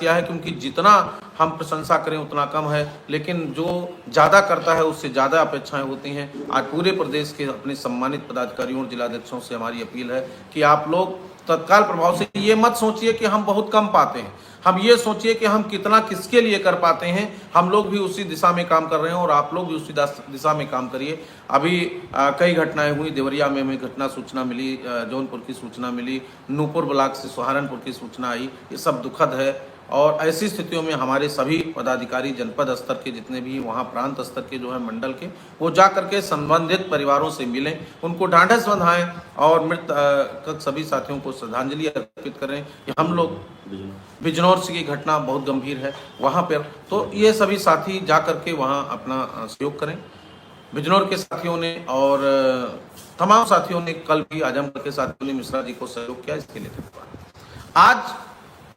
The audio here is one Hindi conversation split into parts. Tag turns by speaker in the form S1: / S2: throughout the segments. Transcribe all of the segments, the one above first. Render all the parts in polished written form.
S1: किया है, क्योंकि जितना हम प्रशंसा करें उतना कम है, लेकिन जो ज़्यादा करता है उससे ज़्यादा अपेक्षाएं होती हैं। आज पूरे प्रदेश के अपने सम्मानित पदाधिकारियों और जिलाध्यक्षों से हमारी अपील है कि आप लोग तत्काल प्रभाव से ये मत सोचिए कि हम बहुत कम पाते हैं, हम ये सोचिए कि हम कितना किसके लिए कर पाते हैं। हम लोग भी उसी दिशा में काम कर रहे हैं और आप लोग भी उसी दिशा में काम करिए। अभी कई घटनाएं हुई, देवरिया में हमें घटना सूचना मिली, जौनपुर की सूचना मिली, नूपुर ब्लॉक से सहारनपुर की सूचना आई, ये सब दुखद है। और ऐसी स्थितियों में हमारे सभी पदाधिकारी जनपद स्तर के जितने भी वहाँ प्रांत स्तर के जो है मंडल के, वो जा करके संबंधित परिवारों से मिलें, उनको ढांढस बंधाएं और मृत सभी साथियों को श्रद्धांजलि अर्पित करें। हम लोग बिजनौर की घटना बहुत गंभीर है वहाँ पर, तो ये सभी साथी जा करके वहाँ अपना सहयोग करें। बिजनौर के साथियों ने और तमाम साथियों ने, कल भी आजमगढ़ के साथियों ने मिश्रा जी को सहयोग किया, इसके लिए धन्यवाद।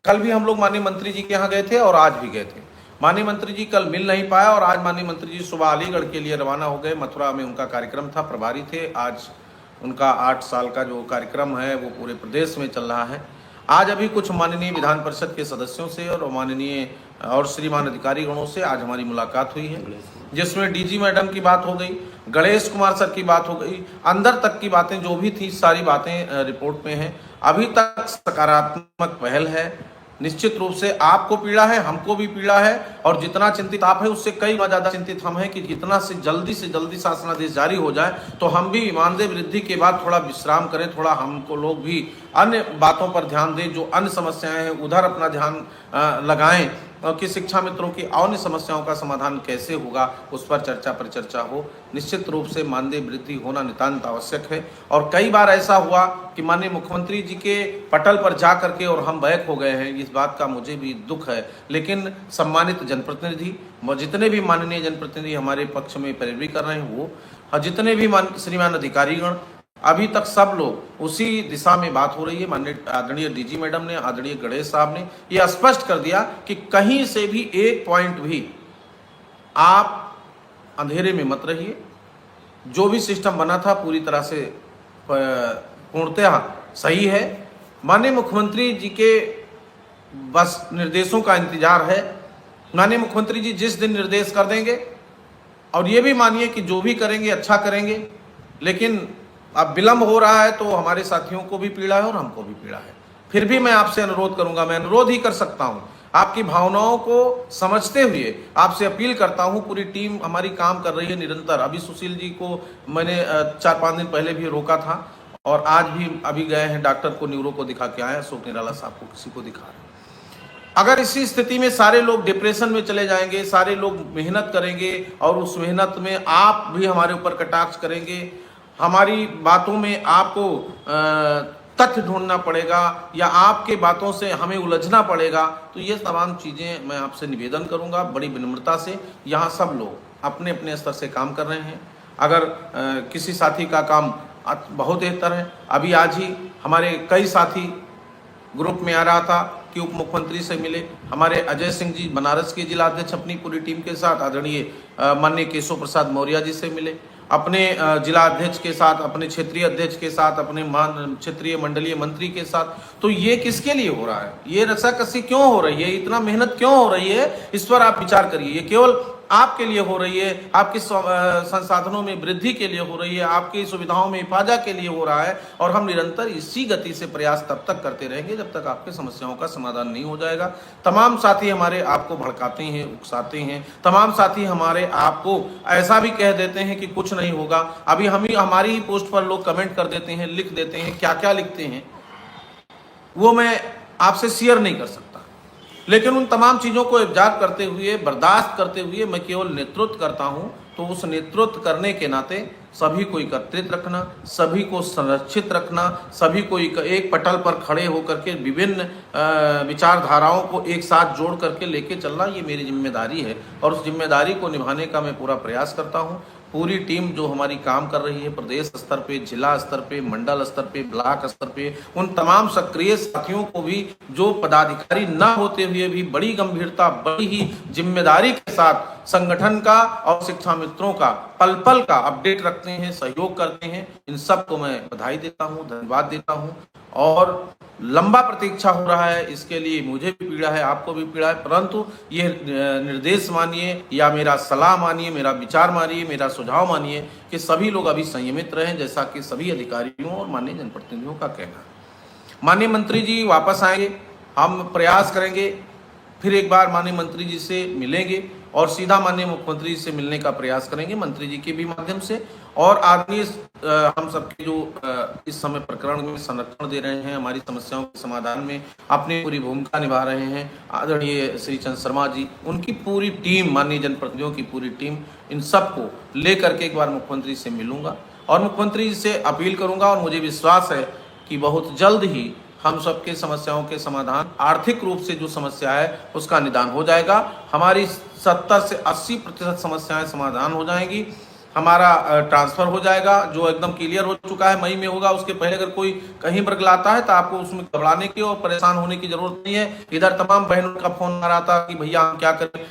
S1: कल भी हम लोग माननीय मंत्री जी के यहाँ गए थे और आज भी गए थे। माननीय मंत्री जी कल मिल नहीं पाया और आज माननीय मंत्री जी सुबह अलीगढ़ के लिए रवाना हो गए। मथुरा में उनका कार्यक्रम था, प्रभारी थे। आज उनका 8 साल का जो कार्यक्रम है वो पूरे प्रदेश में चल रहा है। आज अभी कुछ माननीय विधान परिषद के सदस्यों से और माननीय और श्रीमान अधिकारी गणों से आज हमारी मुलाकात हुई है, जिसमें डीजी मैडम की बात हो गई, गणेश कुमार सर की बात हो गई, अंदर तक की बातें जो भी थी सारी बातें रिपोर्ट में हैं। अभी तक सकारात्मक पहल है। निश्चित रूप से आपको पीड़ा है, हमको भी पीड़ा है, और जितना चिंतित आप है उससे कई गुना ज्यादा चिंतित हम हैं कि जितना से जल्दी शासनादेश जारी हो जाए तो हम भी मानदेय वृद्धि के बाद थोड़ा विश्राम करें, थोड़ा हमको लोग भी अन्य बातों पर ध्यान दें, जो अन्य समस्याएं हैं उधर अपना ध्यान लगाएं, कि शिक्षा मित्रों की अन्य समस्याओं का समाधान कैसे होगा उस पर चर्चा परिचर्चा हो। निश्चित रूप से मानदेय वृद्धि होना नितांत आवश्यक है। और कई बार ऐसा हुआ कि माननीय मुख्यमंत्री जी के पटल पर जा करके और हम बैक हो गए हैं, इस बात का मुझे भी दुख है। लेकिन सम्मानित जनप्रतिनिधि, जितने भी माननीय जनप्रतिनिधि हमारे पक्ष में पैरवी कर रहे हैं, वो जितने भी श्रीमान अधिकारीगण, अभी तक सब लोग उसी दिशा में बात हो रही है। माननीय आदरणीय डीजी मैडम ने, आदरणीय गणेश साहब ने यह स्पष्ट कर दिया कि कहीं से भी एक पॉइंट भी आप अंधेरे में मत रहिए। जो भी सिस्टम बना था पूरी तरह से पूर्णतः सही है। माननीय मुख्यमंत्री जी के बस निर्देशों का इंतजार है। माननीय मुख्यमंत्री जी जिस दिन निर्देश कर देंगे, और ये भी मानिए कि जो भी करेंगे अच्छा करेंगे, लेकिन अब विलंब हो रहा है तो हमारे साथियों को भी पीड़ा है और हमको भी पीड़ा है। फिर भी मैं आपसे अनुरोध करूंगा, मैं अनुरोध ही कर सकता हूं, आपकी भावनाओं को समझते हुए आपसे अपील करता हूं। पूरी टीम हमारी काम कर रही है निरंतर। अभी सुशील जी को मैंने 4-5 दिन पहले भी रोका था और आज भी अभी गए हैं, डॉक्टर को, न्यूरो को दिखा के आए, अशोक निराला साहब को किसी को दिखा रहे हैं। अगर इसी स्थिति में सारे लोग डिप्रेशन में चले जाएंगे, सारे लोग मेहनत करेंगे और उस मेहनत में आप भी हमारे ऊपर कटाक्ष करेंगे, हमारी बातों में आपको तथ्य ढूंढना पड़ेगा या आपके बातों से हमें उलझना पड़ेगा, तो ये तमाम चीज़ें मैं आपसे निवेदन करूंगा बड़ी विनम्रता से। यहाँ सब लोग अपने अपने स्तर से काम कर रहे हैं। अगर किसी साथी का काम बहुत बेहतर है, अभी आज ही हमारे कई साथी ग्रुप में आ रहा था कि उप मुख्यमंत्री से मिले। हमारे अजय सिंह जी बनारस के जिला अध्यक्ष अपनी पूरी टीम के साथ आदरणीय माननीय केशव प्रसाद मौर्य जी से मिले, अपने जिला अध्यक्ष के साथ, अपने क्षेत्रीय अध्यक्ष के साथ, अपने क्षेत्रीय मंडलीय मंत्री के साथ। तो ये किसके लिए हो रहा है? ये रस्साकसी क्यों हो रही है? इतना मेहनत क्यों हो रही है? इस पर आप विचार करिए। ये केवल आपके लिए हो रही है, आपके संसाधनों में वृद्धि के लिए हो रही है, आपकी सुविधाओं में हिफाजत के लिए हो रहा है। और हम निरंतर इसी गति से प्रयास तब तक करते रहेंगे जब तक आपके समस्याओं का समाधान नहीं हो जाएगा। तमाम साथी हमारे आपको भड़काते हैं, उकसाते हैं। तमाम साथी हमारे आपको ऐसा भी कह देते हैं कि कुछ नहीं होगा। अभी हमारी ही पोस्ट पर लोग कमेंट कर देते हैं, लिख देते हैं, क्या क्या लिखते हैं वो मैं आपसे शेयर नहीं कर सकता। लेकिन उन तमाम चीज़ों को एब्जॉर्ब करते हुए, बर्दाश्त करते हुए मैं केवल नेतृत्व करता हूं। तो उस नेतृत्व करने के नाते सभी को एकत्रित रखना, सभी को संरक्षित रखना, सभी को एक पटल पर खड़े होकर के विभिन्न विचारधाराओं को एक साथ जोड़ करके लेके चलना, ये मेरी जिम्मेदारी है। और उस जिम्मेदारी को निभाने का मैं पूरा प्रयास करता हूँ। पूरी टीम जो हमारी काम कर रही है प्रदेश स्तर पे, जिला स्तर पे, मंडल स्तर पे, ब्लॉक स्तर पे, उन तमाम सक्रिय साथियों को भी, जो पदाधिकारी न होते हुए भी बड़ी गंभीरता, बड़ी ही जिम्मेदारी के साथ संगठन का और शिक्षा मित्रों का पल पल का अपडेट रखते हैं, सहयोग करते हैं। इन सबको मैं बधाई देता हूं, धन्यवाद देता हूं। और लंबा प्रतीक्षा हो रहा है, इसके लिए मुझे भी पीड़ा है, आपको भी पीड़ा है, परंतु ये निर्देश मानिए या मेरा सलाह मानिए, मेरा विचार मानिए, मेरा सुझाव मानिए कि सभी लोग अभी संयमित रहें, जैसा कि सभी अधिकारियों और माननीय जनप्रतिनिधियों का कहना है। माननीय मंत्री जी वापस आएंगे, हम प्रयास करेंगे, फिर एक बार माननीय मंत्री जी से मिलेंगे और सीधा माननीय मुख्यमंत्री जी से मिलने का प्रयास करेंगे, मंत्री जी के भी माध्यम से। और आदरणीय हम सबके जो इस समय प्रकरण में संरक्षण दे रहे हैं, हमारी समस्याओं के समाधान में अपनी पूरी भूमिका निभा रहे हैं, आदरणीय श्री चंद शर्मा जी, उनकी पूरी टीम, माननीय जनप्रतिनिधियों की पूरी टीम, इन सबको लेकर के एक बार मुख्यमंत्री से मिलूंगा और मुख्यमंत्री जी से अपील करूंगा। और मुझे विश्वास है कि बहुत जल्द ही हम सबके समस्याओं के समाधान, आर्थिक रूप से जो समस्या है उसका निदान हो जाएगा। हमारी 70 से 80% समस्याएं समाधान हो जाएंगी। हमारा ट्रांसफर हो जाएगा जो एकदम क्लियर हो चुका है, मई में होगा। उसके पहले अगर कोई कहीं बरगलाता है तो आपको उसमें घबराने की और परेशान होने की जरूरत नहीं है। इधर तमाम बहनों का फोन आ रहा था कि भैया हम क्या करें।